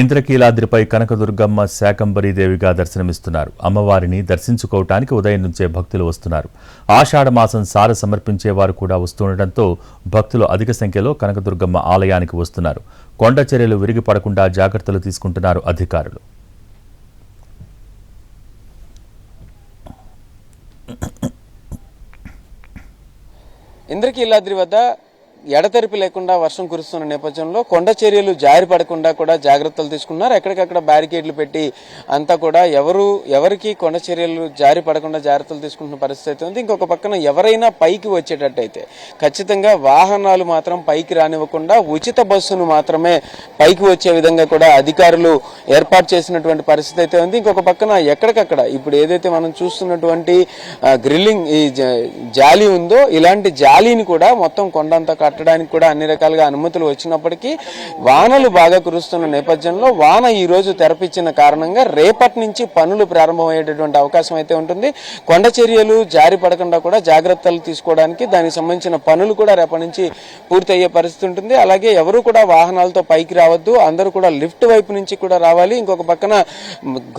ఇంద్రకీలాద్రిపై కనకదుర్గమ్మ శాకంబరీదేవిగా దర్శనమిస్తున్నారు. అమ్మవారిని దర్శించుకోవటానికి ఉదయం నుంచే భక్తులు వస్తున్నారు. ఆషాఢ మాసం సార సమర్పించేవారు కూడా వస్తుండటంతో భక్తులు అధిక సంఖ్యలో కనకదుర్గమ్మ ఆలయానికి వస్తున్నారు. కొండ చర్యలు విరిగిపడకుండా జాగ్రత్తలు తీసుకుంటున్నారు అధికారులు. ఇంద్రకీలాద్రి వద్ద ఎడతెరిపి లేకుండా వర్షం కురుస్తున్న నేపథ్యంలో కొండ చర్యలు జారి పడకుండా కూడా జాగ్రత్తలు తీసుకున్నారు. ఎక్కడికక్కడ బ్యారికేడ్లు పెట్టి అంతా కూడా ఎవరికి కొండ చర్యలు జారి పడకుండా జాగ్రత్తలు తీసుకుంటున్న పరిస్థితి ఉంది. ఇంకొక పక్కన ఎవరైనా పైకి వచ్చేటట్టయితే ఖచ్చితంగా వాహనాలు మాత్రం పైకి రానివ్వకుండా ఉచిత బస్సును మాత్రమే పైకి వచ్చే విధంగా కూడా అధికారులు ఏర్పాటు చేసినటువంటి పరిస్థితి అయితే ఉంది. ఇంకొక పక్కన ఎక్కడికక్కడ ఇప్పుడు ఏదైతే మనం చూస్తున్నటువంటి గ్రిల్లింగ్ ఈ జాలీ ఉందో ఇలాంటి జాలీని కూడా మొత్తం కొండంతా కట్టడానికి కూడా అన్ని రకాలుగా అనుమతులు వచ్చినప్పటికీ వానలు బాగా కురుస్తున్న నేపథ్యంలో వాన ఈ రోజు తెరపిచ్చిన కారణంగా రేపటి నుంచి పనులు ప్రారంభమయ్యేటటువంటి అవకాశం అయితే ఉంటుంది. కొండ చర్యలు జారి పడకుండా కూడా జాగ్రత్తలు తీసుకోవడానికి దానికి సంబంధించిన పనులు కూడా రేపటి నుంచి పూర్తయ్యే పరిస్థితి ఉంటుంది. అలాగే ఎవరు కూడా వాహనాలతో పైకి రావద్దు, అందరూ కూడా లిఫ్ట్ వైపు నుంచి కూడా రావాలి. ఇంకొక పక్కన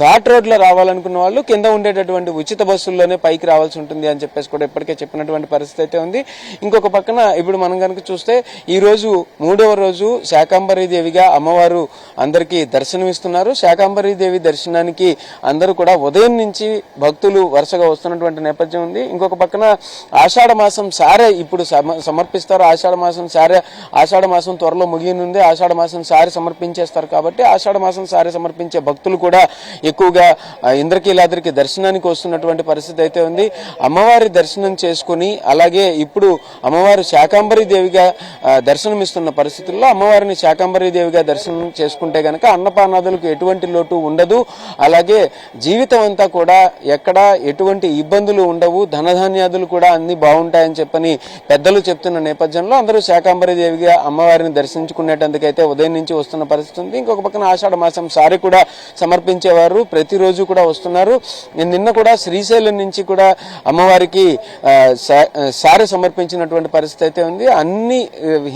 ఘాట్ రోడ్లో రావాలనుకున్న వాళ్ళు కింద ఉండేటటువంటి ఉచిత బస్సుల్లోనే పైకి రావాల్సి ఉంటుంది అని చెప్పేసి కూడా ఇప్పటికే చెప్పినటువంటి పరిస్థితి అయితే ఉంది. ఇంకొక పక్కన ఇప్పుడు మనం కనుక చూస్తే ఈ రోజు 3వ రోజు శాకంబరీదేవిగా అమ్మవారు అందరికీ దర్శనమిస్తున్నారు. శాకంబరీదేవి దర్శనానికి అందరూ కూడా ఉదయం నుంచి భక్తులు వరుసగా వస్తున్నటువంటి నేపథ్యం ఉంది. ఇంకొక పక్కన ఆషాఢ మాసం సారె ఇప్పుడు సమర్పిస్తారు. ఆషాఢ మాసం త్వరలో ముగియనుంది. ఆషాఢ మాసం సారె సమర్పించేస్తారు కాబట్టి ఆషాఢ మాసం సారె సమర్పించే భక్తులు కూడా ఎక్కువగా ఇంద్రకీలాద్రికి దర్శనానికి వస్తున్నటువంటి పరిస్థితి అయితే ఉంది. అమ్మవారి దర్శనం చేసుకుని అలాగే ఇప్పుడు అమ్మవారు శాకంబరీదేవిగా దర్శనమిస్తున్న పరిస్థితుల్లో అమ్మవారిని శాకంబరీదేవిగా దర్శనం చేసుకుంటే గనక అన్నపానాదులకు ఎటువంటి లోటు ఉండదు. అలాగే జీవితం అంతా కూడా ఎక్కడ ఎటువంటి ఇబ్బందులు ఉండవు, ధనధాన్యాదులు కూడా అన్ని బాగుంటాయని చెప్పని పెద్దలు చెప్తున్న నేపథ్యంలో అందరూ శాకంబరీదేవిగా అమ్మవారిని దర్శించుకునేటందుకైతే ఉదయం నుంచి వస్తున్న పరిస్థితి ఉంది. ఇంకొక పక్కన ఆషాఢ మాసం సారి కూడా సమర్పించేవారు ప్రతిరోజు కూడా వస్తున్నారు. నిన్న కూడా శ్రీశైలం నుంచి కూడా అమ్మవారికి సారి సమర్పించినటువంటి పరిస్థితి అయితే ఉంది. అన్ని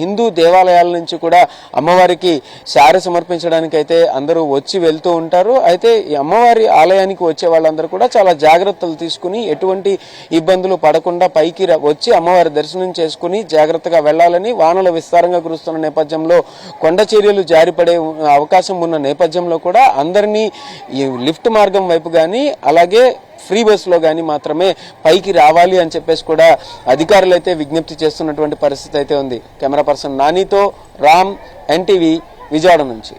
హిందూ దేవాలయాల నుంచి కూడా అమ్మవారికి సారె సమర్పించడానికి అయితే అందరూ వచ్చి వెళ్తూ ఉంటారు. అయితే ఈ అమ్మవారి ఆలయానికి వచ్చే వాళ్ళందరూ కూడా చాలా జాగ్రత్తలు తీసుకుని ఎటువంటి ఇబ్బందులు పడకుండా పైకి వచ్చి అమ్మవారి దర్శనం చేసుకుని జాగ్రత్తగా వెళ్లాలని, వానలు విస్తారంగా కురుస్తున్న నేపథ్యంలో కొండ చర్యలు జారిపడే అవకాశం ఉన్న నేపథ్యంలో కూడా అందరినీ ఈ లిఫ్ట్ మార్గం వైపు కానీ అలాగే ఫ్రీ బస్సులో కానీ మాత్రమే పైకి రావాలి అని చెప్పేసి కూడా అధికారులు అయితే విజ్ఞప్తి చేస్తున్నటువంటి పరిస్థితి అయితే ఉంది. కెమెరా పర్సన్ నానితో రామ్, ఎన్టీవీ, విజయవాడ నుంచి.